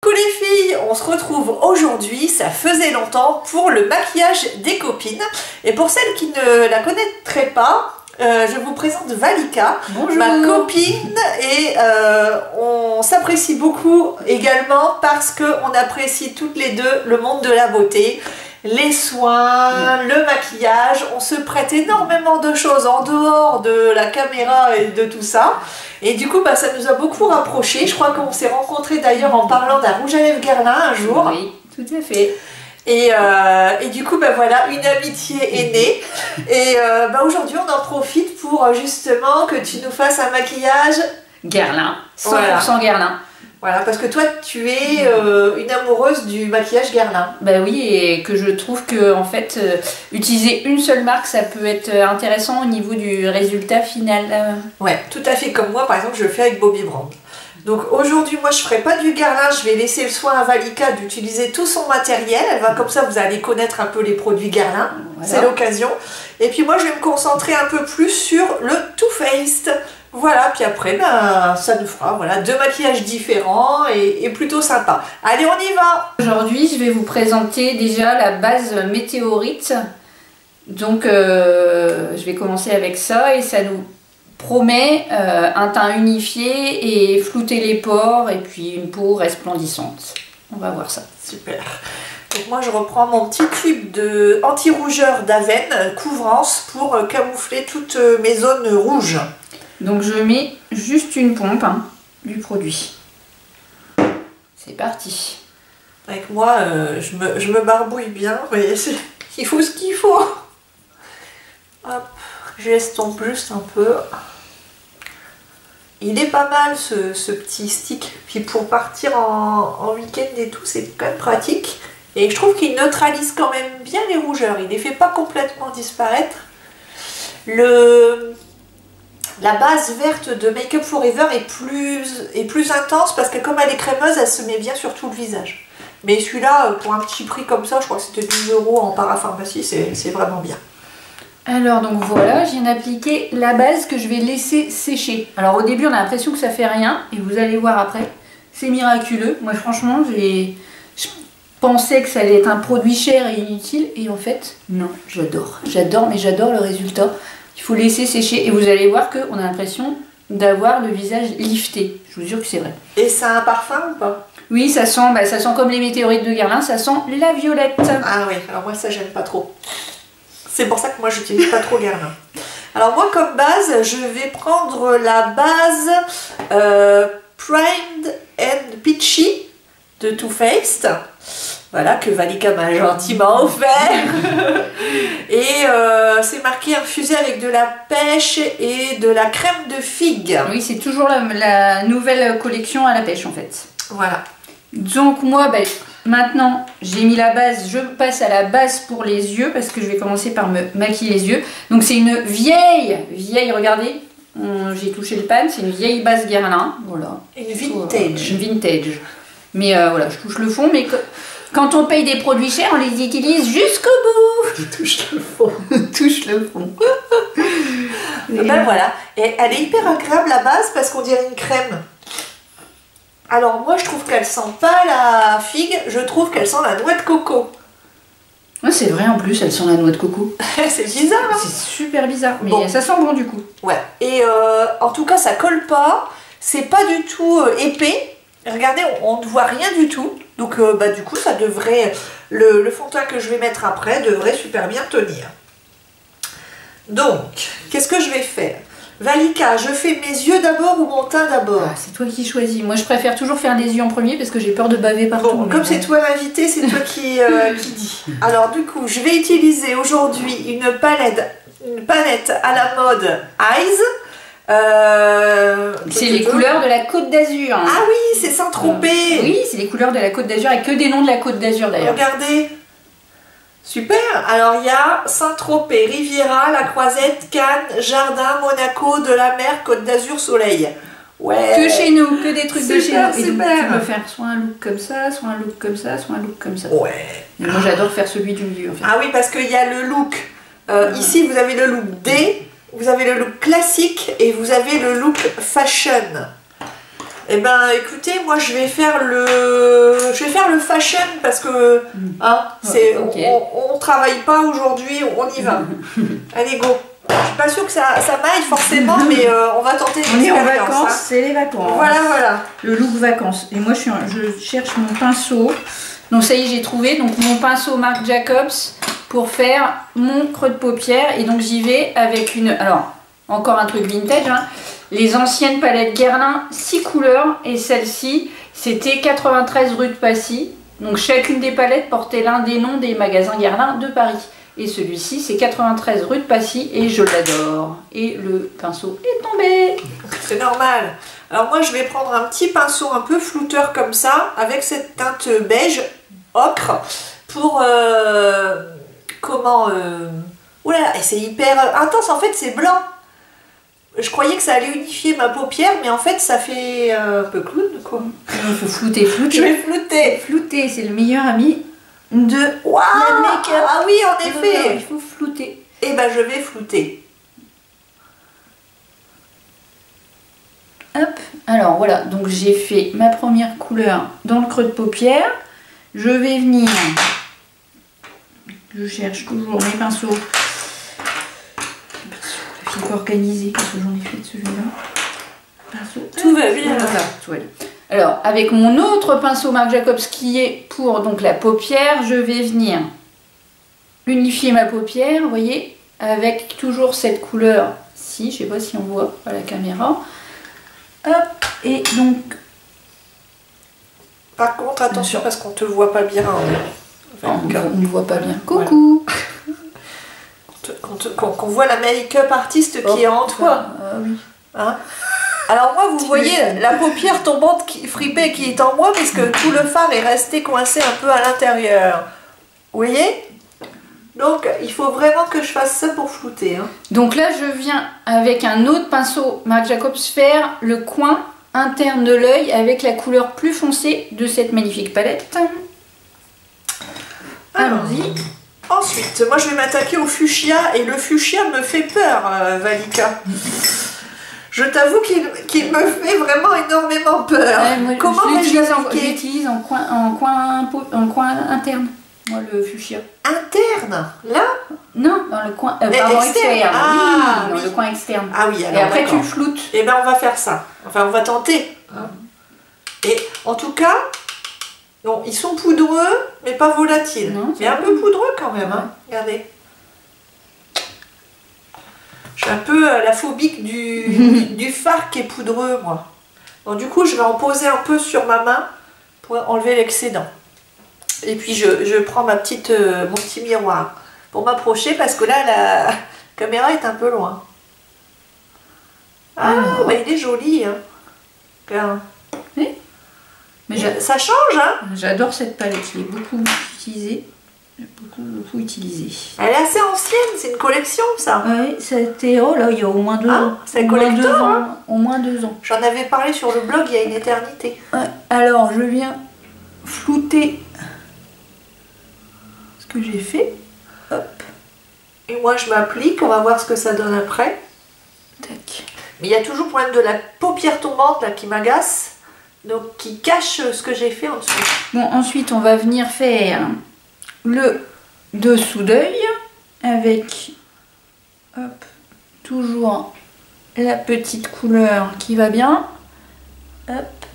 Coucou les filles, on se retrouve aujourd'hui, ça faisait longtemps, pour le maquillage des copines. Et pour celles qui ne la connaîtraient pas, je vous présente Valika, ma copine, et on s'apprécie beaucoup également parce qu'on apprécie toutes les deux le monde de la beauté, les soins, le maquillage. On se prête énormément de choses en dehors de la caméra et de tout ça. Et du coup, ça nous a beaucoup rapprochés. Je crois qu'on s'est rencontrés d'ailleurs en parlant d'un rouge à lèvres Guerlain un jour. Oui, tout à fait. Et du coup, voilà, une amitié est née. Et aujourd'hui, on en profite pour justement que tu nous fasses un maquillage Guerlain, 100% voilà. Guerlain. Voilà, parce que toi, tu es une amoureuse du maquillage Guerlain. Bah oui, et que je trouve que en fait, utiliser une seule marque, ça peut être intéressant au niveau du résultat final. Ouais, tout à fait. Comme moi, par exemple, je le fais avec Bobbi Brown. Donc aujourd'hui, moi, je ne ferai pas du Guerlain. Je vais laisser le soin à Valika d'utiliser tout son matériel. Elle va comme ça, vous allez connaître un peu les produits Guerlain. Voilà. C'est l'occasion. Et puis moi, je vais me concentrer un peu plus sur le Too Faced. Voilà, puis après, ça nous fera deux maquillages différents et plutôt sympa. Allez, on y va! Aujourd'hui, je vais vous présenter déjà la base météorite. Donc, je vais commencer avec ça et ça nous promet un teint unifié et flouter les pores et puis une peau resplendissante. On va voir ça. Super! Donc moi, je reprends mon petit tube de anti-rougeur d'Aven, couvrance, pour camoufler toutes mes zones rouges. Donc je mets juste une pompe du produit. C'est parti. Avec moi, je me barbouille bien. Vous voyez, il faut ce qu'il faut. Hop, je l'estompe juste un peu. Il est pas mal ce petit stick. Puis pour partir en week-end et tout, c'est quand même pratique. Et je trouve qu'il neutralise quand même bien les rougeurs. Il les fait pas complètement disparaître. La base verte de Make Up Forever est plus intense parce que comme elle est crémeuse, elle se met bien sur tout le visage. Mais celui-là, pour un petit prix comme ça, je crois que c'était 10 € en parapharmacie, c'est vraiment bien. Alors donc voilà, je viens d'appliquer la base que je vais laisser sécher. Alors au début, on a l'impression que ça fait rien et vous allez voir après, c'est miraculeux. Moi franchement, je pensais que ça allait être un produit cher et inutile et en fait, non, j'adore. J'adore, mais j'adore le résultat. Il faut laisser sécher et vous allez voir qu'on a l'impression d'avoir le visage lifté. Je vous jure que c'est vrai. Et ça a un parfum ou pas? Oui, ça sent comme les météorites de Guerlain, ça sent la violette. Ah oui, alors moi ça j'aime pas trop. C'est pour ça que moi j'utilise pas trop Guerlain. Alors moi comme base, je vais prendre la base Primed and Peachy de Too Faced. Voilà, que Valika m'a gentiment offert. Et c'est marqué infusé avec de la pêche et de la crème de figue. Oui, c'est toujours la nouvelle collection à la pêche en fait. Voilà. Donc moi, maintenant, j'ai mis la base. Je passe à la base pour les yeux parce que je vais commencer par me maquiller les yeux. Donc c'est une vieille, regardez. J'ai touché le pan, c'est une vieille base Guerlain. Voilà. Une vintage. Une vintage. Mais voilà, je touche le fond, mais quand on paye des produits chers, on les utilise jusqu'au bout. Tu touches le fond. Touche le fond. Voilà. Et elle est hyper agréable la base parce qu'on dirait une crème. Alors moi je trouve qu'elle sent pas la figue, je trouve qu'elle sent la noix de coco. Ouais, c'est vrai en plus, elle sent la noix de coco. C'est bizarre hein. C'est super bizarre, mais bon. Ça sent bon du coup. Ouais, et en tout cas ça colle pas, c'est pas du tout épais. Regardez, on ne voit rien du tout. Donc du coup ça devrait, le fond de teint que je vais mettre après devrait super bien tenir. Donc, qu'est-ce que je vais faire? Valika, je fais mes yeux d'abord ou mon teint d'abord? C'est toi qui choisis. Moi je préfère toujours faire les yeux en premier parce que j'ai peur de baver partout. Bon, comme c'est toi l'invité, c'est toi qui dis. Alors du coup, je vais utiliser aujourd'hui une palette à la mode Eyes. C'est les couleurs de la Côte d'Azur. Ah oui, c'est Saint-Tropez. Oui, c'est les couleurs de la Côte d'Azur et que des noms de la Côte d'Azur d'ailleurs. Regardez. Super. Alors il y a Saint-Tropez, Riviera, La Croisette, Cannes, Jardin, Monaco, de la Mer, Côte d'Azur, Soleil. Ouais. Que chez nous, que des trucs de chez nous. Et donc, super. tu peux faire soit un look comme ça, soit un look comme ça, soit un look comme ça. Ouais. Et moi j'adore faire celui du milieu en fait. Ah oui, parce qu'il y a le look. Ici vous avez le look D, vous avez le look classique et vous avez le look fashion. Eh ben écoutez, moi je vais faire le faire le fashion parce que hein, on travaille pas aujourd'hui, on y va. Allez, go. Je suis pas sûre que ça m'aille forcément, mais on va tenter On est en l'expérience, vacances, hein. c'est les vacances. Voilà. Le look vacances. Et moi, je cherche mon pinceau. Donc ça y est, j'ai trouvé donc mon pinceau Marc Jacobs pour faire mon creux de paupière. Et donc j'y vais avec une... Alors, encore un truc vintage, hein. Les anciennes palettes Guerlain, 6 couleurs. Et celle-ci, c'était 93 rue de Passy. Donc chacune des palettes portait l'un des noms des magasins Guerlain de Paris. Et celui-ci, c'est 93 rue de Passy et je l'adore. Et le pinceau est tombé. C'est normal. Alors moi, je vais prendre un petit pinceau un peu flouteur comme ça, avec cette teinte beige, ocre, pour... Oula, et c'est hyper intense. En fait, c'est blanc. Je croyais que ça allait unifier ma paupière, mais en fait, ça fait un peu clown, quoi. Il faut flouter. Je vais flouter. Flouter, c'est le meilleur ami de wow, la make-up. Ah oui, en effet. Il faut flouter. Et ben, je vais flouter. Hop, alors voilà, donc j'ai fait ma première couleur dans le creux de paupière. Je vais venir, je cherche toujours mes pinceaux. Il faut organiser parce que j'en ai fait de celui-là. Tout va bien. Voilà, tout va bien. Alors, avec mon autre pinceau Marc Jacobs qui est pour donc la paupière, je vais venir unifier ma paupière, vous voyez, avec toujours cette couleur-ci, je sais pas si on voit à la caméra. Hop, et donc... Par contre, attention parce qu'on te voit pas bien. On ne voit pas bien. Coucou. Qu'on voit la make-up artiste qui est en toi. Oui. Hein? Alors moi, vous voyez la paupière tombante fripée qui est en moi parce que tout le fard est resté coincé un peu à l'intérieur. Vous voyez? Donc il faut vraiment que je fasse ça pour flouter. Hein. Donc là, je viens avec un autre pinceau Marc Jacobs faire le coin interne de l'œil avec la couleur plus foncée de cette magnifique palette. Allons-y. Ensuite, moi je vais m'attaquer au fuchsia et le fuchsia me fait peur, Valika. Je t'avoue qu'il me fait vraiment énormément peur. Moi, comment je l'utilise en coin interne, moi le fuchsia. Interne? Là? Non, dans le coin externe. Ah, oui, dans le coin externe. Ah oui, alors et après tu le floutes. Eh bien on va faire ça. Enfin on va tenter. Et en tout cas, non, ils sont poudreux, mais pas volatiles. Non, mais un peu poudreux quand même. Hein. Regardez. Je suis un peu la phobique du fard qui est poudreux, moi. Donc du coup, je vais en poser un peu sur ma main pour enlever l'excédent. Et puis je prends mon petit miroir pour m'approcher parce que là, la caméra est un peu loin. Ah, bah, il est joli. Hein. Bien. Oui. Mais ça change, hein? J'adore cette palette, je l'ai beaucoup utilisée. Beaucoup utilisée. Elle est assez ancienne, c'est une collection ça. Oui, c'était là, il y a au moins 2 ans. C'est collector, hein? Au moins 2 ans. J'en avais parlé sur le blog il y a une éternité. Alors, je viens flouter ce que j'ai fait. Hop. Et moi je m'applique, on va voir ce que ça donne après. Tac. Mais il y a toujours le problème de la paupière tombante là qui m'agace. Donc qui cache ce que j'ai fait en dessous. Bon, ensuite on va venir faire le dessous d'œil avec toujours la petite couleur qui va bien. Hop.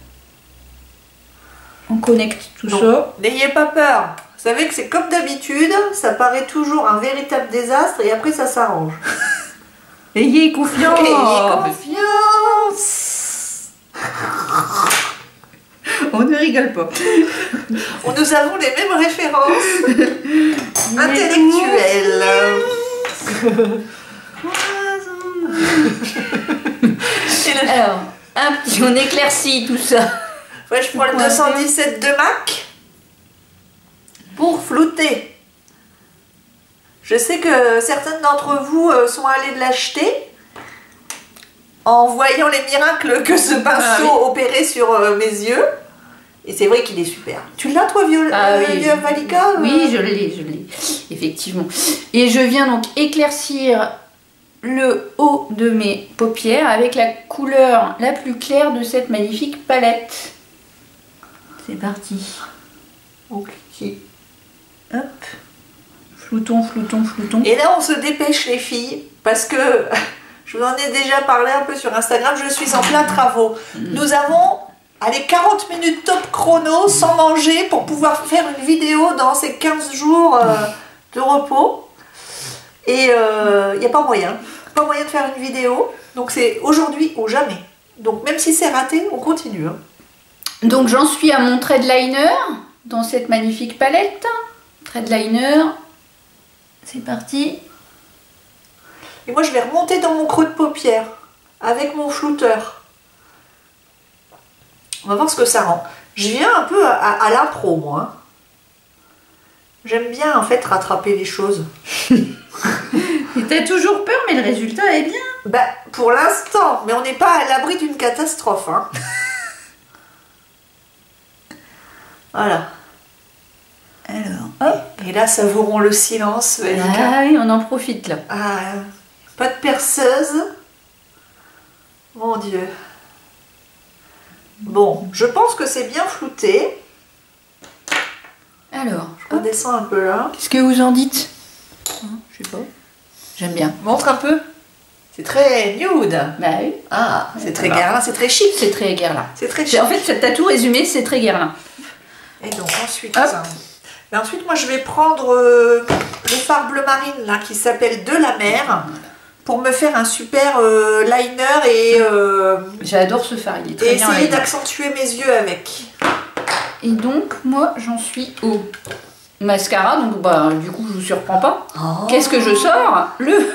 On connecte tout ça. N'ayez pas peur. Vous savez que c'est comme d'habitude, ça paraît toujours un véritable désastre et après ça s'arrange. Ayez confiance. Ayez confiance. On ne rigole pas. Nous avons les mêmes références intellectuelles. Alors, on éclaircit tout ça. Ouais, je prends le 217 de MAC pour flouter. Je sais que certaines d'entre vous sont allées l'acheter en voyant les miracles que ce pinceau opérait sur mes yeux. Et c'est vrai qu'il est super. Tu l'as toi, Valika? Oui, je l'ai, effectivement. Et je viens donc éclaircir le haut de mes paupières avec la couleur la plus claire de cette magnifique palette. C'est parti. on clique. Hop. Floutons, floutons, floutons. Et là, on se dépêche les filles, parce que je vous en ai déjà parlé un peu sur Instagram, je suis en plein travaux. Nous avons, allez, 40 minutes top chrono sans manger pour pouvoir faire une vidéo dans ces 15 jours de repos. Et il n'y a pas moyen de faire une vidéo. Donc c'est aujourd'hui ou jamais. Donc même si c'est raté, on continue. Hein. Donc j'en suis à mon trait de liner dans cette magnifique palette. Trait de liner. C'est parti. Et moi je vais remonter dans mon creux de paupière avec mon flouteur. On va voir ce que ça rend. Je viens un peu à l'impro moi. J'aime bien en fait rattraper les choses. Et t'as toujours peur mais le résultat est bien. Bah pour l'instant, mais on n'est pas à l'abri d'une catastrophe. Hein. Voilà. Alors, hop. Et là, savourons le silence. Ah oui, on en profite là. Ah, pas de perceuse. Mon Dieu. Bon, je pense que c'est bien flouté. Alors, je redescends un peu là. Qu'est-ce que vous en dites? Je sais pas. J'aime bien. Montre un peu. C'est très nude. Bah oui. Ah, c'est très guerlin, c'est très chic. C'est très guerlin. C'est très chic. En fait, t'as tout résumé, c'est très guerlin. Et donc ensuite, ensuite moi je vais prendre le fard bleu marine là qui s'appelle De la mer pour me faire un super liner et j'adore ce fard, il est très bien. Et essayer d'accentuer mes yeux avec. Et donc moi j'en suis au mascara, donc bah du coup je vous surprends pas. Oh. Qu'est-ce que je sors? Le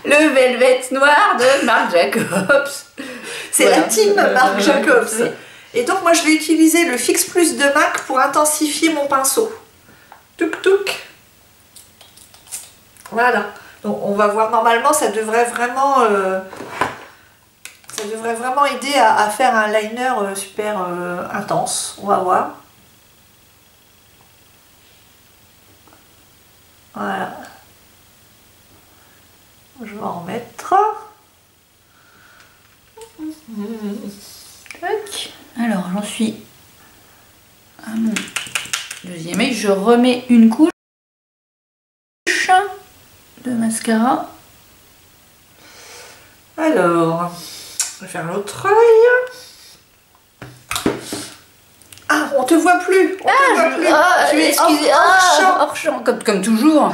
Velvet Noir de Marc Jacobs. C'est voilà. La team Marc Jacobs. Et donc moi je vais utiliser le Fix Plus de MAC pour intensifier mon pinceau. Touk touk. Voilà. Donc on va voir, normalement ça devrait vraiment aider à faire un liner super intense. On va voir. Voilà. Je vais en remettre. Tac. Alors j'en suis à mon deuxième œil. Je remets une couche de mascara. Alors, je vais faire l'autre œil. Ah, on te voit plus. Excusez, hors champ, comme toujours.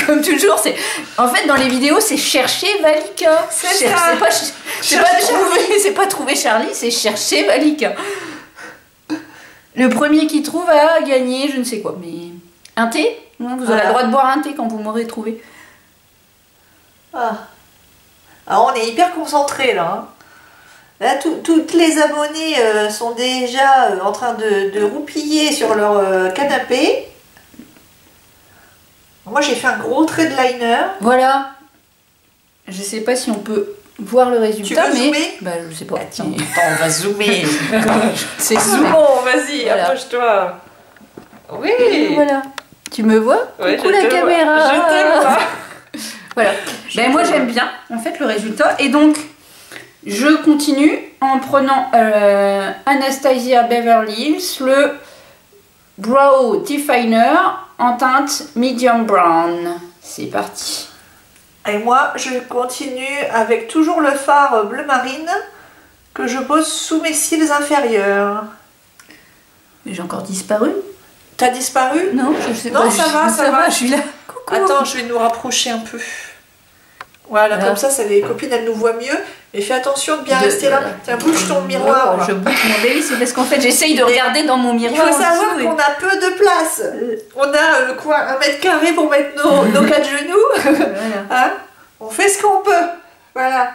Comme toujours, c'est. En fait, dans les vidéos, c'est chercher Valika. C'est pas trouver Charlie, c'est chercher Valika. Le premier qui trouve a gagné, je ne sais quoi. Mais un thé, vous aurez le droit de boire un thé quand vous m'aurez trouvé. Ah. Alors, on est hyper concentrés là. Hein. Là, toutes les abonnés sont déjà en train de roupiller sur leur canapé. Moi, j'ai fait un gros trait de liner. Voilà. Je sais pas si on peut voir le résultat, tu veux zoomer? Bah, je sais pas. Attends, on va zoomer. C'est bon, vas-y, voilà. Approche-toi. Oui. Et voilà. Tu me vois? Ouais, coucou la caméra. Je t'aime pas. Voilà. Ben, moi, j'aime bien, en fait, le résultat. Et donc... je continue en prenant Anastasia Beverly Hills, le Brow Definer en teinte Medium Brown. C'est parti. Et moi, je continue avec toujours le fard bleu marine que je pose sous mes cils inférieurs. J'ai encore disparu. T'as disparu? Non, je sais pas. Non, ça va, je suis là. Coucou. Attends, je vais nous rapprocher un peu. Voilà, comme ça, les copines, elles nous voient mieux. Et fais attention de bien rester là. Tiens, bouge ton miroir. Je bouge mon bébé, c'est parce qu'en fait, j'essaye de regarder dans mon miroir. Il faut savoir qu'on a peu de place. On a quoi, 1 mètre carré pour mettre nos 4 genoux. Voilà. Hein, on fait ce qu'on peut. Voilà.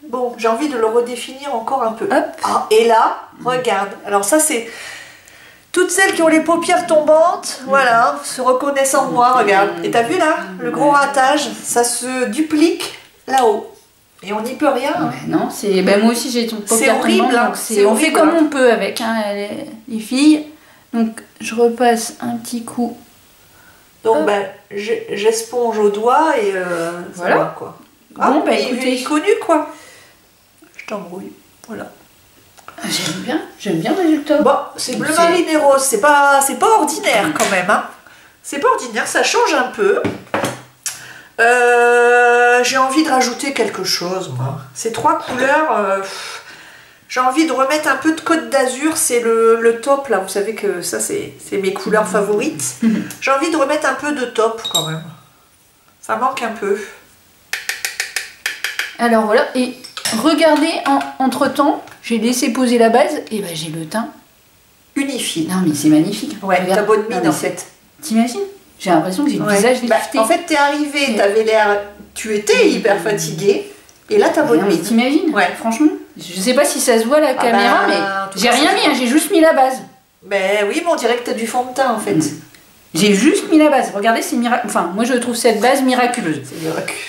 Bon, j'ai envie de le redéfinir encore un peu. Hop. Ah, et là, regarde. Alors ça, c'est... toutes celles qui ont les paupières tombantes, voilà, se reconnaissent en moi, regarde. Et t'as vu là, le gros ratage, ça se duplique là-haut. Et on n'y peut rien. Ouais, non, c'est. Ben, moi aussi j'ai ton paupière tombante. C'est horrible, hein. On fait comme on peut avec hein, les filles. Donc je repasse un petit coup. Donc ben, j'esponge au doigt et voilà va, quoi. Bon, ben écoutez. Il est connu quoi. Je t'embrouille. Voilà. J'aime bien le résultat. Bon, c'est bleu marine et rose, c'est pas ordinaire quand même. Hein. C'est pas ordinaire, ça change un peu. J'ai envie de rajouter quelque chose, moi. Ces trois couleurs, j'ai envie de remettre un peu de Côte d'Azur, c'est le taupe, là. Vous savez que ça, c'est mes couleurs favorites. J'ai envie de remettre un peu de taupe, quand même. Ça manque un peu. Alors, voilà, et regardez, entre-temps, j'ai laissé poser la base, et ben j'ai le teint unifié. Non, mais c'est magnifique. Ouais, t'as bonne mine, en fait. T'imagines? J'ai l'impression que j'ai le visage lifté. En fait, t'es arrivé, t'avais l'air... Tu étais hyper fatiguée. Et là, t'as bonne mine. T'imagines? Ouais. Franchement, je sais pas si ça se voit à la caméra, mais j'ai rien mis, hein, j'ai juste mis la base. Mais oui, mais on dirait que t'as du fond de teint, en fait. J'ai juste mis la base. Regardez, c'est miraculeux. Enfin, moi, je trouve cette base miraculeuse. C'est miraculeux.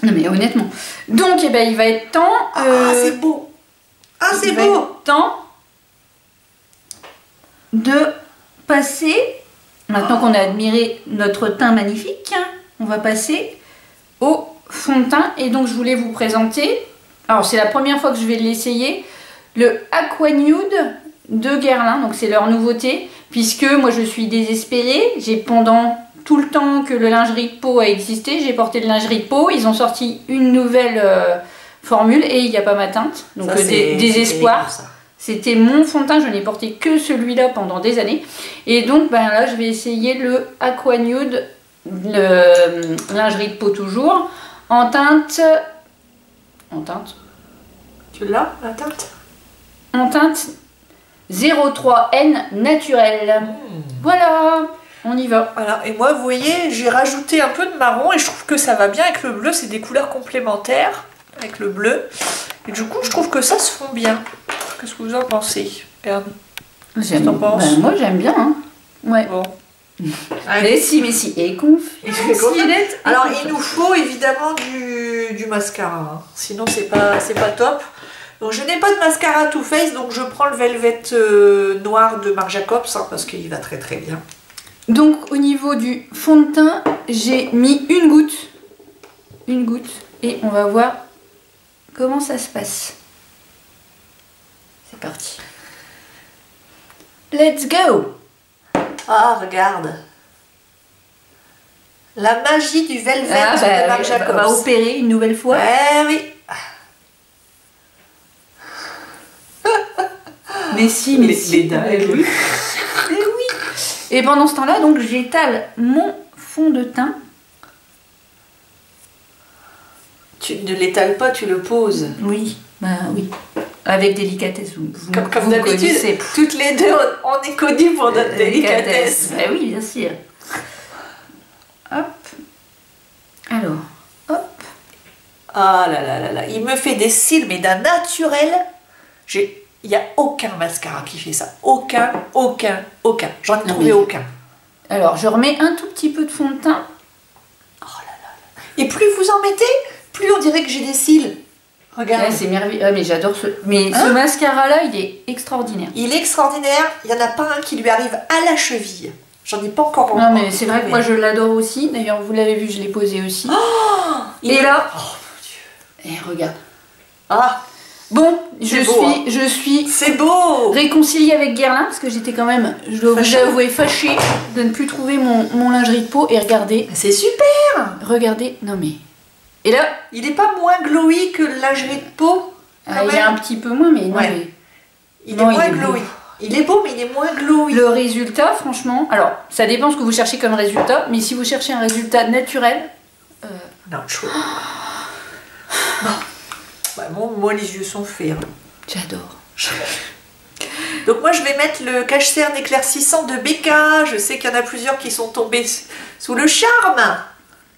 Non, mais honnêtement. Donc, eh ben, il va être temps... Ah, c'est beau. Ah, c'est beau. Il va être temps de passer... Maintenant qu'on a admiré notre teint magnifique, on va passer au fond de teint. Et donc, je voulais vous présenter, alors c'est la première fois que je vais l'essayer, le Aqua Nude de Guerlain. Donc, c'est leur nouveauté, puisque moi, je suis désespérée. J'ai pendant tout le temps que le lingerie de peau a existé, j'ai porté le lingerie de peau. Ils ont sorti une nouvelle formule et il n'y a pas ma teinte. Donc, désespoir. C'était mon fond de teint, je n'ai porté que celui-là pendant des années. Et donc ben là, je vais essayer le Aqua Nude, le lingerie de peau toujours, en teinte... Tu l'as, la teinte? En teinte 03N naturelle. Voilà, on y va. Voilà, et moi, vous voyez, j'ai rajouté un peu de marron et je trouve que ça va bien avec le bleu. C'est des couleurs complémentaires avec le bleu. Et du coup, je trouve que ça se fond bien. Qu'est-ce que vous en pensez? Regarde. Moi, j'aime bien. Hein. Ouais. Bon. Mais si. Et alors, il nous faut évidemment du mascara. Hein. Sinon, c'est pas top. Donc, je n'ai pas de mascara Too Faced, donc je prends le Velvet noir de Marc Jacobs hein, parce qu'il va très très bien. Donc, au niveau du fond de teint, j'ai mis une goutte. Une goutte. Et on va voir comment ça se passe. C'est parti. Let's go! Ah, regarde. La magie du Velvet de Marc Jacobs. On va opérer une nouvelle fois. Oui. Mais si. Les dingues. Oui. Et pendant ce temps-là, donc, j'étale mon fond de teint. Tu ne l'étales pas, tu le poses. Oui, oui. Avec délicatesse. Comme d'habitude, toutes les deux, on est connus pour notre délicatesse. Bah oui, bien sûr. Hop. Alors, hop. Ah là là là là. Il me fait des cils, mais d'un naturel. Il n'y a aucun mascara qui fait ça. Aucun. J'en ai trouvé aucun. Alors, je remets un tout petit peu de fond de teint. Oh là là là. Et plus vous en mettez, plus on dirait que j'ai des cils. Regarde. Ouais, c'est merveilleux. Ah, mais j'adore ce... Mais ce mascara-là, il est extraordinaire. Il est extraordinaire. Il n'y en a pas un qui lui arrive à la cheville. J'en ai pas encore. Non, mais c'est vrai que moi, je l'adore aussi. D'ailleurs, vous l'avez vu, je l'ai posé aussi. Oh, et là... Oh, mon Dieu. Et regarde. Ah. Bon, je suis c'est beau réconciliée avec Guerlain, parce que j'étais quand même, je dois vous avouer, fâchée de ne plus trouver mon lingerie de peau. Et regardez. C'est super. Regardez. Non, mais... Et là, il n'est pas moins glowy que le lingerie de peau. Il est un petit peu moins, mais non. Ouais. Mais... Il est moins glowy. Il est beau, mais il est moins glowy. Le résultat, franchement, alors ça dépend ce que vous cherchez comme résultat, mais si vous cherchez un résultat naturel, non, chaud. Non. Bah, moi, les yeux sont faits. Hein. J'adore. Donc moi, je vais mettre le cache-cerne éclaircissant de Becca. Je sais qu'il y en a plusieurs qui sont tombés sous le charme.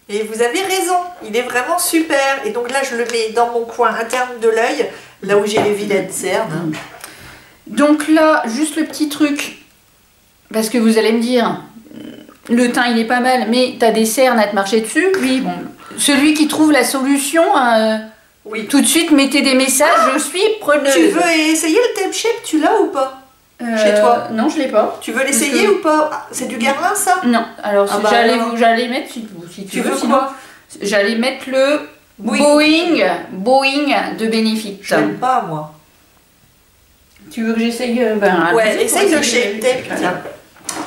Et vous avez raison, il est vraiment super. Et donc là, je le mets dans mon coin interne de l'œil, là où j'ai les vilaines cernes. Donc là, juste le petit truc, parce que vous allez me dire, le teint il est pas mal, mais t'as des cernes à te marcher dessus. Oui, bon, celui qui trouve la solution, oui. Tout de suite mettez des messages, je suis preneuse. Tu veux essayer le Tape Shape, tu l'as ou pas? Chez toi? Non, je l'ai pas. Tu veux l'essayer ou pas? C'est du Guerlain ça? Non, alors j'allais mettre, si tu veux quoi? J'allais mettre le Boeing de Benefit. J'aime pas moi. Tu veux que j'essaye ouais, essaye le Shape Tape, tiens.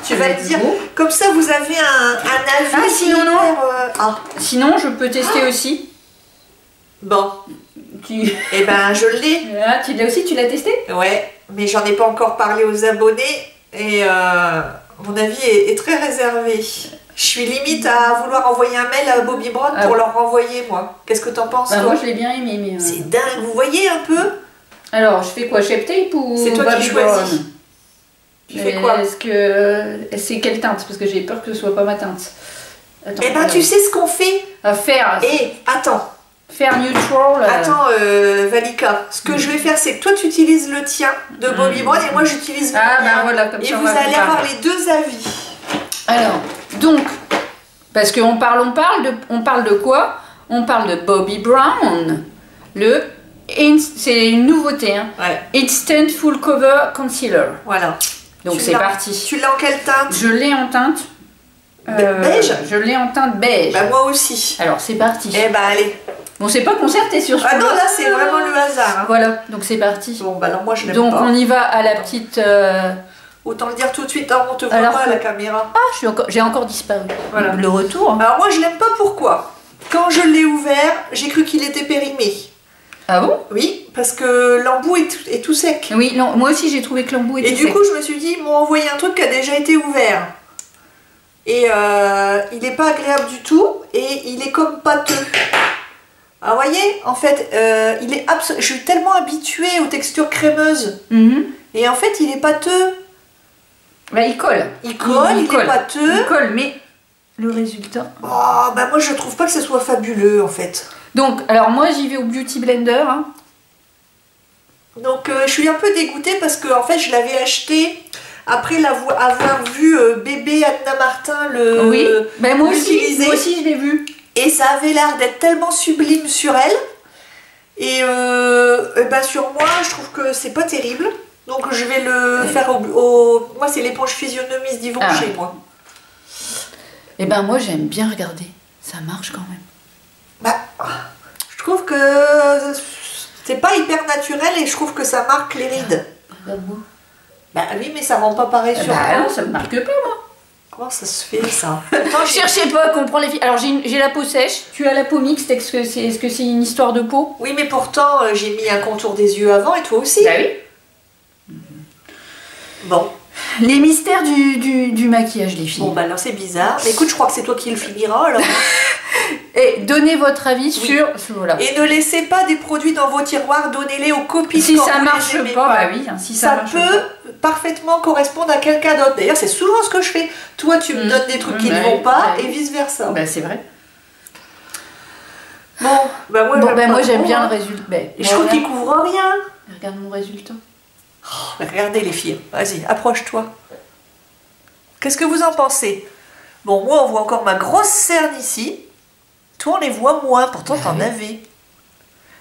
Tu vas te dire, comme ça vous avez un avis. Ah, sinon, non. Sinon, je peux tester aussi. Bon. Eh ben, je l'ai. Ah, tu l'as aussi, tu l'as testé? Ouais, mais j'en ai pas encore parlé aux abonnés et mon avis est très réservé. Je suis limite à vouloir envoyer un mail à Bobbi Brown pour leur renvoyer, moi. Qu'est-ce que t'en penses, toi? Moi, je l'ai bien aimé, mais... C'est dingue, vous voyez un peu? Alors, je fais quoi? Shape Tape ou c'est toi qui choisis. Tu fais quoi? Est-ce que... C'est quelle teinte? Parce que j'ai peur que ce soit pas ma teinte. Attends, eh ben, tu sais ce qu'on fait? Faire... attends. Faire neutral. Attends, Valika, ce que je vais faire, c'est que toi tu utilises le tien de Bobbi Brown et moi j'utilise le mien. Voilà, comme ça, et vous allez avoir les deux avis. Alors, donc, parce qu'on parle de quoi? On parle de Bobbi Brown. C'est une nouveauté, hein. Ouais. Instant Full Cover Concealer. Voilà. Donc c'est parti. Tu l'as en quelle teinte? Je l'ai en teinte. Beige? Je l'ai en teinte beige. Bah moi aussi. Alors c'est parti. Eh bah allez. On s'est pas concerté sur ce Ah non, là c'est vraiment le hasard. Hein. Voilà, donc c'est parti. Bon bah alors moi je l'aime pas. Donc on y va à la petite... Autant le dire tout de suite, hein, on te voit pas à la caméra. Ah, j'ai encore disparu. Voilà. Le retour. Alors moi je l'aime pas, pourquoi? Quand je l'ai ouvert, j'ai cru qu'il était périmé. Ah bon? Oui, parce que l'embout est tout sec. Oui, non, moi aussi j'ai trouvé que l'embout était sec. Et du coup je me suis dit, ils m'ont envoyé un truc qui a déjà été ouvert. Et il n'est pas agréable du tout et il est comme pâteux. Alors vous voyez, en fait, je suis tellement habituée aux textures crémeuses. Et en fait, il est pâteux. Bah, il colle. Il est pâteux. Il colle, mais le résultat... Oh, bah moi, je trouve pas que ce soit fabuleux, en fait. Donc, alors moi, j'y vais au Beauty Blender. Hein. Donc, je suis un peu dégoûtée parce que, en fait, je l'avais acheté... Après avoir vu bébé Anna Martin oui, ben moi aussi je l'ai vu. Et ça avait l'air d'être tellement sublime sur elle. Et ben sur moi, je trouve que c'est pas terrible. Donc je vais le faire moi, c'est l'éponge physionomiste d'Yvon chez moi. Et ben moi, j'aime bien regarder. Ça marche quand même. Bah, je trouve que c'est pas hyper naturel et je trouve que ça marque les rides. Regarde-moi. Bah oui, mais ça rend pas pareil sur moi. Non, ça me marque pas, moi. Comment ça se fait, ça? Cherchez pas à comprendre les filles. Alors, j'ai la peau sèche. Tu as la peau mixte. Est-ce que c'est une histoire de peau? Oui, mais pourtant, j'ai mis un contour des yeux avant et toi aussi. Bah oui. Bon. Les mystères du maquillage, les filles. Bon, bah alors c'est bizarre. Mais écoute, je crois que c'est toi qui le finiras, alors. Et donnez votre avis sur... Voilà. Et ne laissez pas des produits dans vos tiroirs, donnez-les aux copines. Si ça marche pas, bah oui. Hein, si ça peut parfaitement correspondre à quelqu'un d'autre. D'ailleurs, c'est souvent ce que je fais. Toi, tu me donnes des trucs qui ne vont pas et vice-versa. Bah c'est vrai. Bon, bah moi j'aime bien le résultat. Je trouve qu'il couvre rien. Regarde mon résultat. Oh, regardez les filles. Vas-y, approche-toi. Qu'est-ce que vous en pensez? Bon, moi, on voit encore ma grosse cerne ici. Toi, on les voit moins, pourtant t'en avais.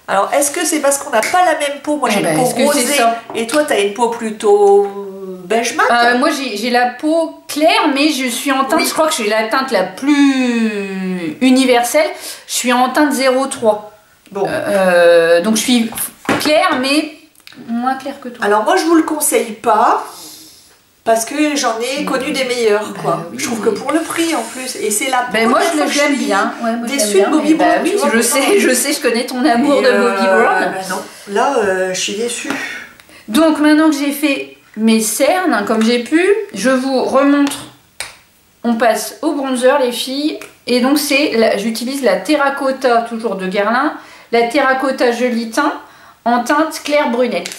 Alors, est-ce que c'est parce qu'on n'a pas la même peau? Moi, j'ai une peau rosée, et toi, t'as une peau plutôt beige mat. Moi, j'ai la peau claire, mais je suis en teinte, je crois que j'ai la teinte la plus universelle. Je suis en teinte 03. Bon. Donc, je suis claire, mais moins claire que toi. Alors, moi, je vous le conseille pas. Parce que j'en ai connu des meilleurs, quoi. Oui, je trouve que pour le prix, en plus, et c'est la première fois que je l'aime bien. Ouais, déçue de Bobbi Brown. Oui, je sais, je connais ton amour de Bobbi Brown. Non, là, je suis déçue. Donc, maintenant que j'ai fait mes cernes, comme j'ai pu, je vous remontre. On passe au bronzer, les filles. Et donc, j'utilise la Terracotta, toujours de Guerlain, la Terracotta Joli Teint, en teinte claire brunette.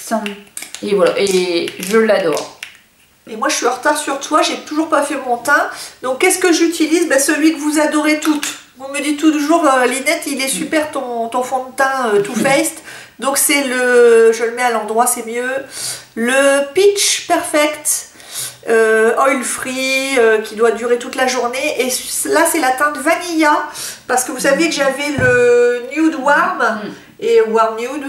Et voilà, et je l'adore. Et moi, je suis en retard sur toi, j'ai toujours pas fait mon teint. Donc, qu'est-ce que j'utilise? Celui que vous adorez toutes. Vous me dites toujours, Linette, il est super ton fond de teint Too Faced. Donc, c'est je le mets à l'endroit, c'est mieux. Le Peach Perfect Oil Free qui doit durer toute la journée. Et là, c'est la teinte Vanilla. Parce que vous savez que j'avais le Nude Warm. Et Warm Nude.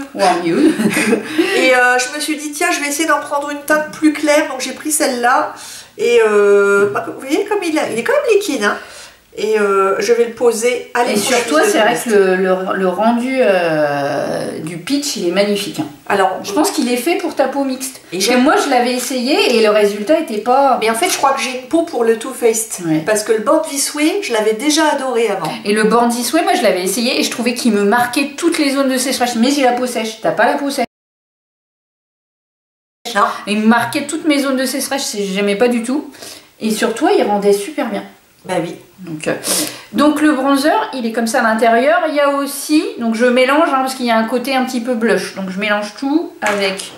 Et je me suis dit, tiens, je vais essayer d'en prendre une teinte plus claire. Donc j'ai pris celle-là. Et vous voyez, comme il est quand même liquide. Hein. Et je vais le poser à Et sur toi, c'est vrai que le rendu du pitch, il est magnifique. Hein. Alors, je pense qu'il est fait pour ta peau mixte. Parce que moi, je l'avais essayé et le résultat était pas... Mais en fait, je crois que j'ai une peau pour le Too Faced. Ouais. Parce que le Born This Way, je l'avais déjà adoré avant. Et le Born This Way, moi, je l'avais essayé et je trouvais qu'il me marquait toutes les zones de sécheresse. Mais j'ai la peau sèche. T'as pas la peau sèche? Non. Et il me marquait toutes mes zones de sécheresse. J'aimais pas du tout. Et sur toi, il rendait super bien. Bah oui. Donc le bronzer, il est comme ça à l'intérieur. Il y a aussi, donc je mélange hein, parce qu'il y a un côté un petit peu blush. Donc je mélange tout avec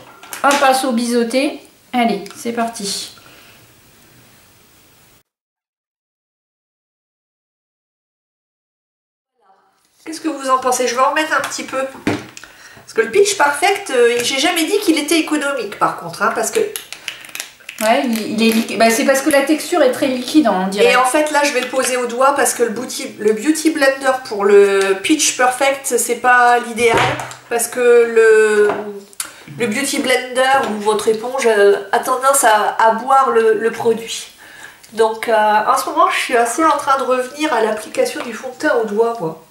un pinceau biseauté. Allez, c'est parti. Qu'est-ce que vous en pensez? Je vais en mettre un petit peu. Parce que le Pitch Perfect, j'ai jamais dit qu'il était économique par contre. Hein, parce que... Ouais, il est liquide. Bah, c'est parce que la texture est très liquide, on dirait. Et en fait, là, je vais le poser au doigt parce que le Beauty Blender pour le Pitch Perfect, c'est pas l'idéal. Parce que le Beauty Blender ou votre éponge a tendance à boire le produit. Donc, en ce moment, je suis assez en train de revenir à l'application du fond de teint au doigt, moi.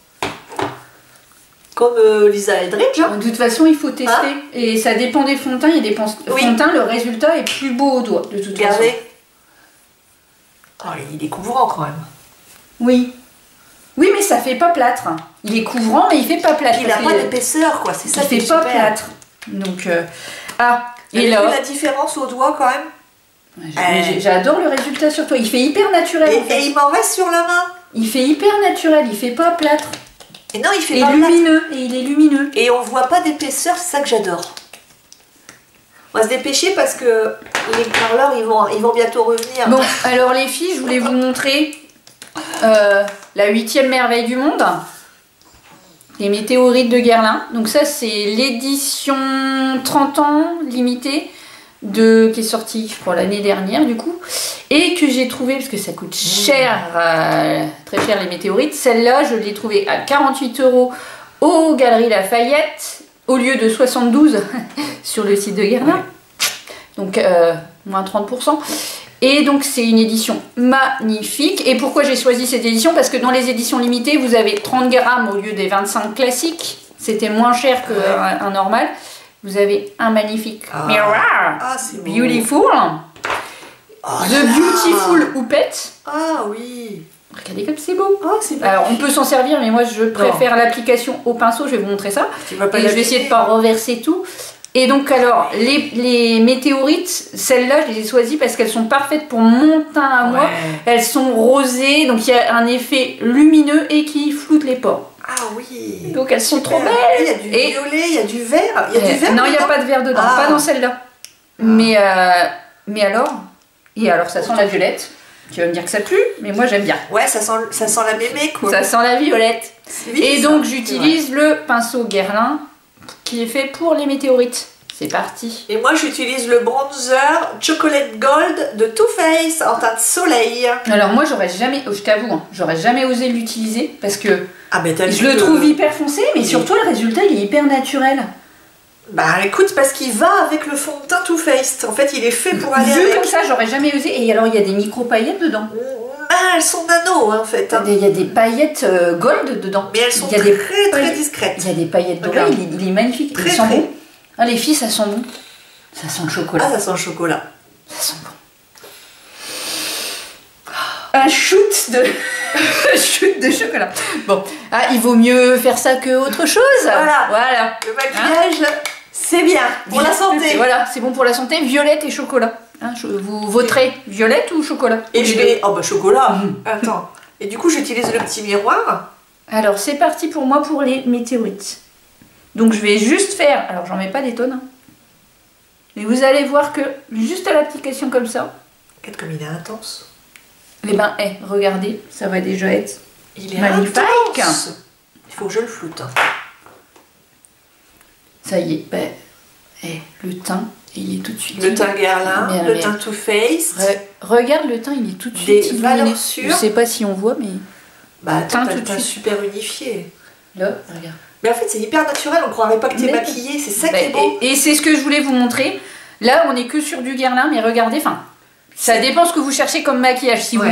Comme Lisa Eldridge. De toute façon, il faut tester. Hein? Et ça dépend des fonds de teint. Il y a des fonds de teint, le résultat est plus beau au doigt, de toute façon. Oh, il est couvrant quand même. Oui. Oui, mais ça fait pas plâtre. Il est couvrant, mais il fait pas plâtre. Il n'a pas d'épaisseur, quoi. C'est ça qui fait pas plâtre. Donc, et là, la différence au doigt quand même. J'adore le résultat sur toi. Il fait hyper naturel. Et il m'en reste sur la main. Il fait hyper naturel. Il fait pas plâtre. Et non, il fait pas lumineux. Et il est lumineux. Et on voit pas d'épaisseur, c'est ça que j'adore. On va se dépêcher parce que les parleurs, ils vont bientôt revenir. Bon, alors les filles, je voulais vous montrer la 8e merveille du monde. Les météorites de Guerlain. Donc ça, c'est l'édition 30 ans limitée qui est sortie, je crois, l'année dernière du coup. Et que j'ai trouvé, parce que ça coûte cher, très cher les météorites. Celle-là, je l'ai trouvée à 48 € aux Galeries Lafayette, au lieu de 72 sur le site de Guerlain. Donc, moins 30%. Et donc, c'est une édition magnifique. Et pourquoi j'ai choisi cette édition? Parce que dans les éditions limitées, vous avez 30 grammes au lieu des 25 classiques. C'était moins cher qu'un normal. Vous avez un magnifique Mirror. Beautiful. The Beautiful Houppette. Ah oui. Regardez comme c'est beau. Oh, c'est alors on peut s'en servir, mais moi je préfère l'application au pinceau. Je vais vous montrer ça. Et je vais essayer de ne pas reverser tout. Et donc alors les météorites, celles-là je les ai choisies parce qu'elles sont parfaites pour mon teint à moi. Elles sont rosées, donc il y a un effet lumineux et qui floute les pores. Ah oui. Donc elles sont trop belles. Il y a du violet, il y a du vert. Il y a du vert. Non, il n'y a pas de vert dedans, pas dans celle-là. Mais alors. Et alors ça sent la violette. Tu vas me dire que ça pue, mais moi j'aime bien. Ouais, ça sent la mémé quoi. Ça sent la violette. Et donc j'utilise le pinceau Guerlain qui est fait pour les météorites. C'est parti. Et moi j'utilise le bronzer Chocolate Gold de Too Faced en teinte soleil. Alors moi j'aurais jamais, je t'avoue, hein, j'aurais jamais osé l'utiliser parce que je le trouve hyper foncé, mais surtout le résultat il est hyper naturel. Bah écoute, parce qu'il va avec le fond de teint Too Faced. En fait, il est fait pour aller avec. Vu comme ça, j'aurais jamais osé. Et alors, il y a des micro-paillettes dedans. Ah, elles sont nano, hein, en fait. Hein. Il y a des paillettes gold dedans. Mais elles sont très discrètes. Il y a des paillettes dorées, il est magnifique. Très, il sent bon. Ah, les filles, ça sent bon. Ça sent le chocolat. Ah, ça sent le chocolat. Ça sent bon. Un shoot de chocolat. Bon, il vaut mieux faire ça que autre chose. Voilà. Le maquillage, c'est bien pour la santé. Voilà, c'est bon pour la santé. Violette et chocolat. Hein, vous voterez violette ou chocolat? Et je vais. Oh bah chocolat. Attends. Et du coup, j'utilise le petit miroir. Alors, c'est parti pour moi pour les météorites. Donc, je vais juste faire. Alors, j'en mets pas des tonnes. Hein. Mais vous allez voir que juste à l'application comme ça. Regarde comme il est intense. Eh ben, regardez, ça va déjà être il est magnifique. Intense. Il faut que je le floute. Ça y est, le teint, il est tout de suite. Le teint Guerlain, le teint Too Faced. Regarde le teint, il est tout de suite. Des valeurs sûres. Je sais pas si on voit, mais. Bah, teint super unifié. Là, regarde. Mais en fait, c'est hyper naturel, on croirait pas que t'es maquillée, c'est ça qui est beau. Et c'est ce que je voulais vous montrer. Là, on est que sur du Guerlain, mais regardez, Ça dépend ce que vous cherchez comme maquillage. Si vous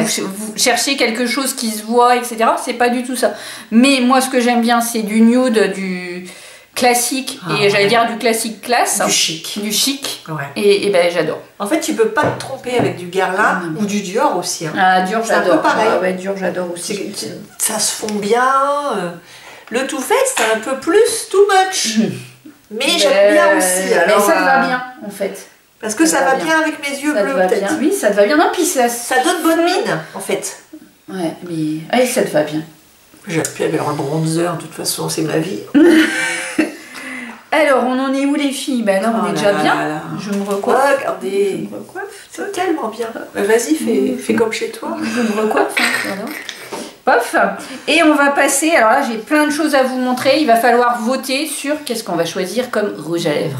cherchez quelque chose qui se voit, etc., c'est pas du tout ça. Mais moi, ce que j'aime bien, c'est du nude, du classique, et j'allais dire du classique classe. Du chic. Du chic. Ouais. Et ben, j'adore. En fait, tu peux pas te tromper avec du Guerlain ou du Dior aussi. Hein. Ah, Dior, j'adore. C'est un peu pareil. Ouais, Dior, j'adore aussi. Ça se fond bien. Le Too Faced, c'est un peu plus too much. Mais j'aime bien aussi. Alors, mais ça te va bien, en fait. Parce que ça va bien avec mes yeux bleus, peut-être. Oui, ça te va bien. Non, puis ça donne bonne mine, en fait. Ouais, mais allez, ça te va bien. J'ai pu avoir un bronzer, de toute façon, c'est ma vie. Alors, on en est où, les filles? Ben là, on est déjà bien. Je me recoiffe. Regardez, c'est tellement bien. Vas-y, fais comme chez toi. Je me recoiffe, pardon. Pof. Et on va passer, alors là, j'ai plein de choses à vous montrer. Il va falloir voter sur qu'est-ce qu'on va choisir comme rouge à lèvres.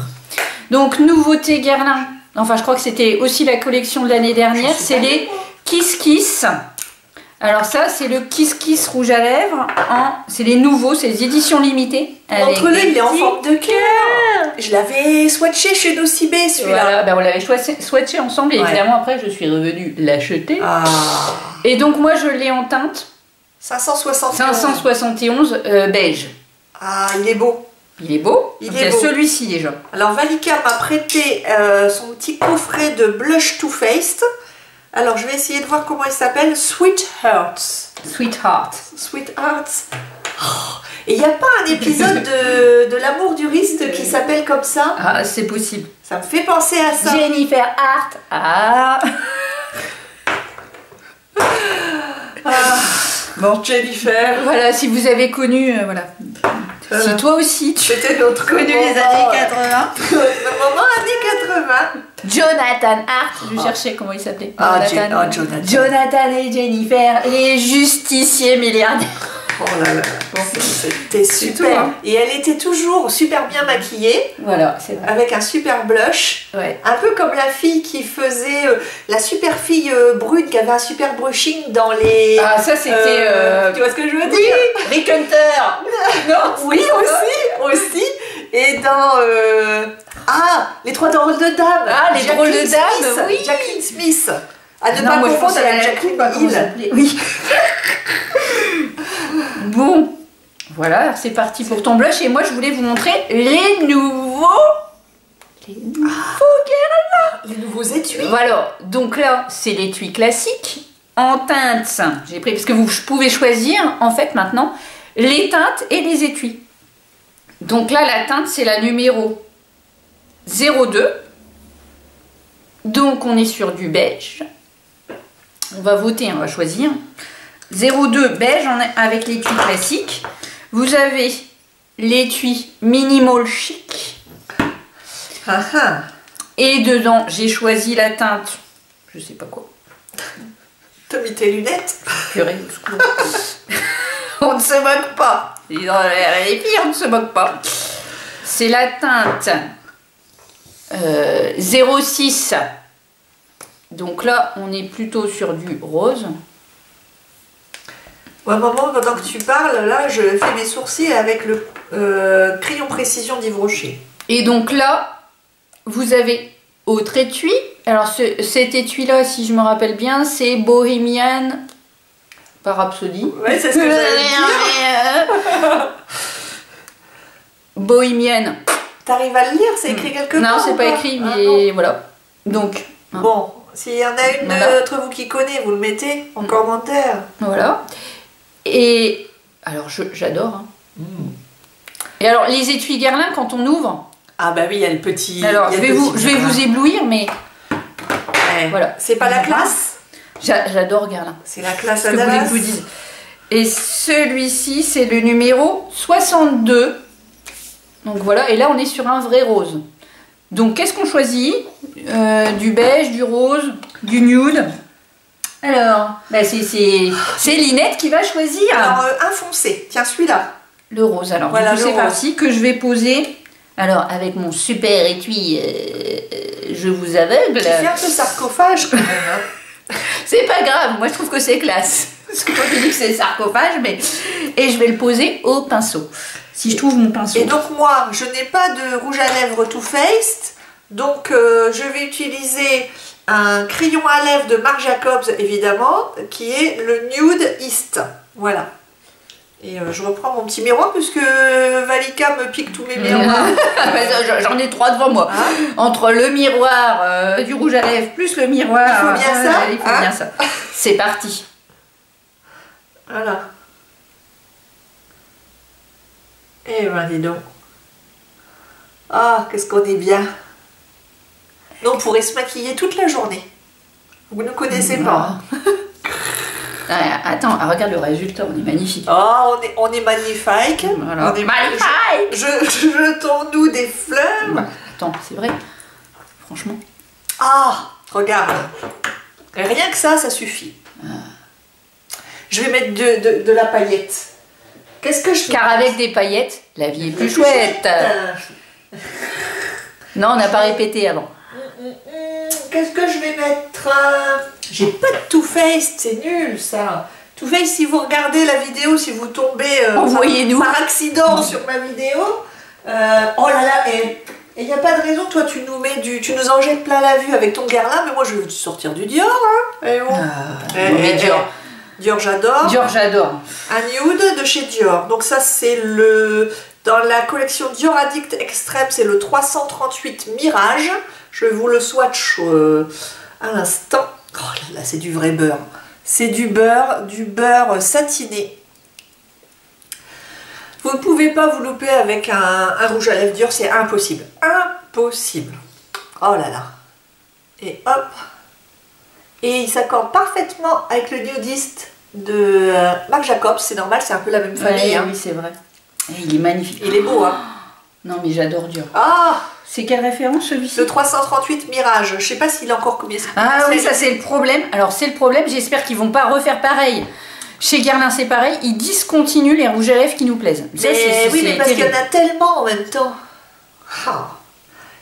Donc, nouveauté Guerlain. Enfin, je crois que c'était aussi la collection de l'année dernière. C'est les Kiss Kiss. Alors ça, c'est le Kiss Kiss rouge à lèvres. C'est les nouveaux, c'est les éditions limitées. Montre-le, il est en forme de cœur. Je l'avais swatché chez Nocibé, celui-là. Voilà, ben on l'avait swatché ensemble. Et évidemment, après, je suis revenue l'acheter. Et donc, moi, je l'ai en teinte. 571 beige. Ah, il est beau. Il est beau. Il y a celui-ci déjà. Alors Valika m'a prêté son petit coffret de blush Too Faced. Alors je vais essayer de voir comment il s'appelle. Sweethearts. Sweetheart. Sweethearts. Oh. Et il n'y a pas un épisode de l'amour du risque qui s'appelle comme ça? Ah, c'est possible. Ça me fait penser à ça. Jennifer Hart. Ah. Bon, Jennifer. Voilà, si vous avez connu, voilà. Si toi aussi, tu étais notre connu les années 80. Le moment années 80. Jonathan Hart, je cherchais comment il s'appelait. Jonathan et Jennifer, les justiciers milliardaires. Oh là là, bon, c'était super. Tout, hein. Et elle était toujours super bien maquillée. Voilà, c'est vrai. Avec un super blush. Ouais. Un peu comme la fille qui faisait, la super fille brune qui avait un super brushing dans les... Ah, ça c'était... Tu vois ce que je veux dire? Rick Hunter. Non, oui, aussi. Et dans... les trois drôles de dames. Ah, les drôles de dames, oui. Jacqueline Smith. À ne pas confondre avec Jacqueline Hill. Oui. Bon, voilà, c'est parti pour ton blush. Et moi, je voulais vous montrer les nouveaux Guerlain. Les nouveaux étuis. Voilà, donc là, c'est l'étui classique en teinte. J'ai pris parce que vous pouvez choisir, en fait, maintenant, les teintes et les étuis. Donc là, la teinte, c'est la numéro 02. Donc, on est sur du beige. On va voter, on va choisir. 02 beige avec l'étui classique. Vous avez l'étui minimal chic. Et dedans, j'ai choisi la teinte, je sais pas quoi. T'as mis tes lunettes? Purée, on ne se moque pas. Les filles, on ne se moque pas. C'est la teinte 06. Donc là, on est plutôt sur du rose. Ouais, maman, pendant que tu parles, là, je fais mes sourcils avec le crayon précision d'Yves Rocher. Et donc là, vous avez autre étui. Alors, cet étui-là, si je me rappelle bien, c'est Bohemian par Rhapsody. Ouais, c'est ce que j'allais dire. Bohemian. T'arrives à le lire? C'est écrit quelque part? Non, c'est pas écrit, mais voilà. Donc. Bon, s'il y en a une d'entre vous qui connaît, vous le mettez en commentaire. Voilà. Et alors, j'adore. Hein. Et alors, les étuis Guerlain, quand on ouvre... Ah bah oui, il y a le petit... Alors, je vais vous éblouir, mais... Ouais. Voilà. C'est pas la classe? J'adore Guerlain. C'est la classe à Dallas. Que vous dise. Et celui-ci, c'est le numéro 62. Donc voilà, et là, on est sur un vrai rose. Donc, qu'est-ce qu'on choisit? Du beige, du rose, du nude. Alors, bah c'est Linette qui va choisir. Alors, un foncé. Tiens, celui-là. Le rose. Alors, voilà, c'est parti que je vais poser. Alors, avec mon super étui, je vous aveugle. Tu fais un peu sarcophage quand même. Hein. C'est pas grave, moi je trouve que c'est classe. Parce que moi je dis que c'est sarcophage, mais... Et je vais le poser au pinceau. Si je trouve mon pinceau. Et donc moi, je n'ai pas de rouge à lèvres Too Faced. Donc je vais utiliser un crayon à lèvres de Marc Jacobs, évidemment, qui est le Nude East. Voilà. Et je reprends mon petit miroir puisque Valika me pique tous mes miroirs. J'en ai 3 devant moi. Hein, entre le miroir du rouge à lèvres plus le miroir. Il faut bien ça. Il faut bien ça. C'est parti. Voilà. Eh ben dis donc. Ah, qu'est-ce qu'on est bien. Nous, on pourrait se maquiller toute la journée. Vous ne connaissez pas. Ah, attends, regarde le résultat, on est magnifique. Oh, on est magnifique. Voilà. On est magnifique. Jetons-nous des fleurs. Attends, c'est vrai. Franchement. Ah, regarde. Rien que ça suffit. Je vais mettre de la paillette. Qu'est-ce que je fais? Car avec des paillettes, la vie est plus chouette. Non, on n'a pas répété avant. Qu'est-ce que je vais mettre? J'ai pas de Too Faced, c'est nul ça. Too Faced, si vous regardez la vidéo, si vous tombez envoyez-nous par accident sur ma vidéo, oh là là, et il n'y a pas de raison, toi tu nous en jettes plein la vue avec ton Guerlain, mais moi je veux sortir du Dior. Hein. Et bon. Dior. Dior j'adore. Dior j'adore. Un nude de chez Dior. Donc ça c'est dans la collection Dior Addict Extreme, c'est le 338 Mirage. Je vous le swatch à l'instant. Oh là là, c'est du vrai beurre. C'est du beurre satiné. Vous ne pouvez pas vous louper avec un rouge à lèvres Dior, c'est impossible. Impossible. Oh là là. Et hop. Et il s'accorde parfaitement avec le nudiste de Marc Jacobs. C'est normal, c'est un peu la même famille. Ouais, hein. Oui, c'est vrai. Et il est magnifique. Il est beau, hein. Non, mais j'adore Dior. Ah, c'est quelle référence celui-ci? Le 338 Mirage. Je sais pas s'il a encore combien. Ah oui, ça c'est le problème. Alors c'est le problème, j'espère qu'ils vont pas refaire pareil. Chez Guerlain c'est pareil, ils discontinuent les rouges à lèvres qui nous plaisent. Oui, mais parce qu'il y en a tellement en même temps. Ah.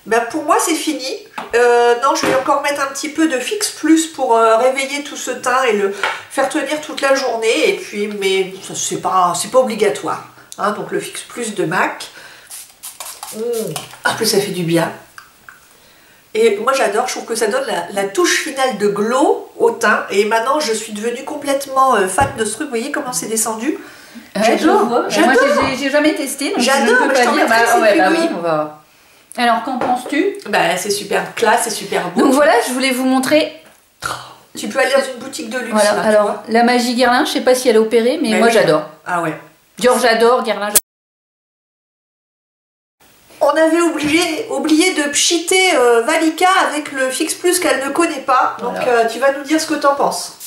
Ben pour moi c'est fini. Non, je vais encore mettre un petit peu de Fix Plus pour réveiller tout ce teint et le faire tenir toute la journée. Et puis, mais c'est pas obligatoire. Hein, donc le Fix Plus de MAC. En plus ça fait du bien. Et moi j'adore, je trouve que ça donne la touche finale de glow au teint. Et maintenant je suis devenue complètement fan de ce truc. Vous voyez comment c'est descendu? J'adore. Moi j'ai jamais testé. J'adore, je peux pas dire. Oui, on va. Alors qu'en penses-tu? Bah c'est super classe, c'est super beau. Donc voilà, je voulais vous montrer. Tu peux aller dans une boutique de luxe. Voilà, là, alors la magie Guerlain, je sais pas si elle est opérée, mais moi j'adore. Ah ouais. Dior j'adore, Guerlain j'adore. On avait oublié de pchiter Valika avec le Fix Plus qu'elle ne connaît pas. Donc voilà. Tu vas nous dire ce que tu en penses.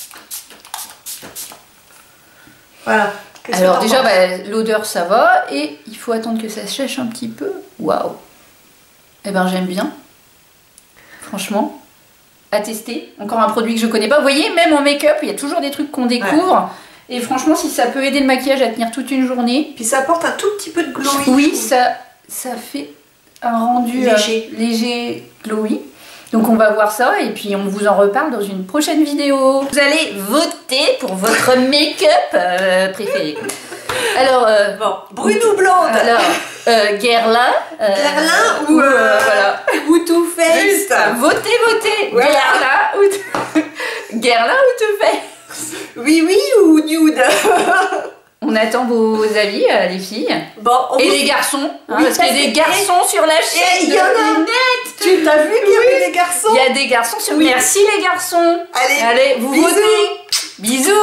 Voilà. Alors déjà, l'odeur ça va. Et il faut attendre que ça sèche un petit peu. Waouh. Eh ben j'aime bien. Franchement. À tester. Encore un produit que je connais pas. Vous voyez, même en make-up, il y a toujours des trucs qu'on découvre. Ouais. Et franchement, si ça peut aider le maquillage à tenir toute une journée. Puis ça apporte un tout petit peu de glowy. Oui, ça fait un rendu léger glowy. Donc on va voir ça et puis on vous en reparle dans une prochaine vidéo. Vous allez voter pour votre make-up préféré. Alors, brune ou blonde? Alors, Guerlain. Guerlain ou voilà. Ou Too Faced. Votez. Voilà. Guerlain ou Too Faced? Oui ou nude? On attend vos avis, les filles. Et les garçons. Oui, parce qu'il y a des garçons sur la chaîne. Il y en a. Tu t'as vu qu'il y avait des garçons? Il y a des garçons sur. Merci les garçons. Allez, vous votez. Bisous.